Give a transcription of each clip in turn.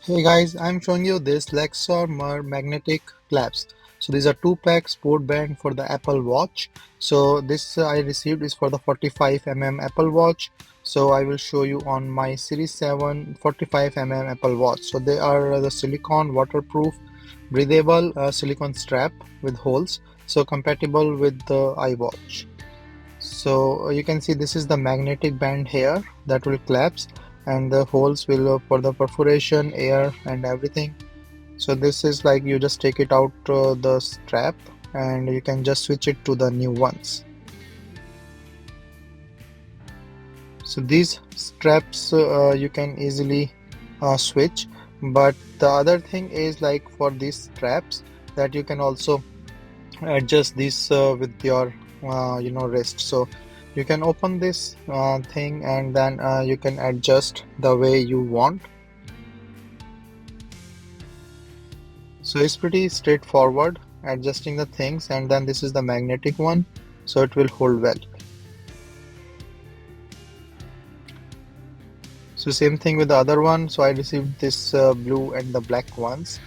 Hey guys, I'm showing you this Laxarmer magnetic clasp. So these are 2-pack sport band for the Apple Watch. So this I received is for the 45 Apple Watch. So I will show you on my Series 7 45 Apple Watch. So they are the silicone waterproof breathable silicone strap with holes. So compatible with the iWatch. So you can see this is the magnetic band here that will collapse, and the holes will for the perforation, air and everything. So this is like you just take it out the strap and you can just switch it to the new ones. So these straps you can easily switch, but the other thing is like for these straps that you can also adjust this with your wrist. So you can open this thing and then you can adjust the way you want. So it's pretty straightforward adjusting the things, and then this is the magnetic one, so it will hold well. So same thing with the other one. So I received this blue and the black ones,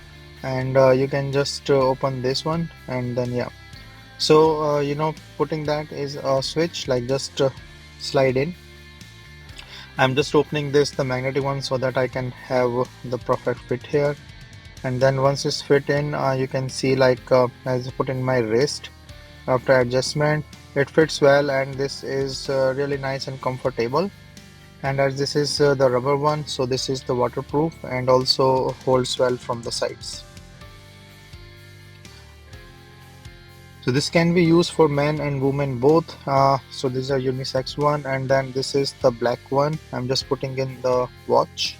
and you can just open this one and then yeah. So putting that is a switch, like just slide in. I'm just opening this, the magnetic one, so that I can have the perfect fit here. And then once it's fit in, you can see like as I put in my wrist after adjustment, it fits well, and this is really nice and comfortable. And as this is the rubber one, so this is the waterproof and also holds well from the sides. So this can be used for men and women both. So this is a unisex one, and then this is the black one. I'm just putting in the watch.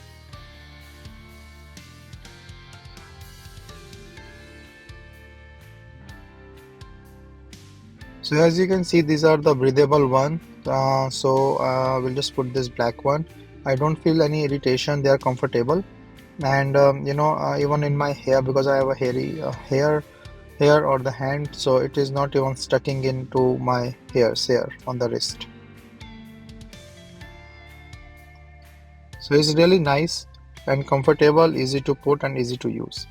So as you can see, these are the breathable one. We'll just put this black one. I don't feel any irritation. They are comfortable, and even in my hair, because I have a hairy hair or the hand, so it is not even stucking into my hairs here on the wrist. So it's really nice and comfortable, easy to put and easy to use.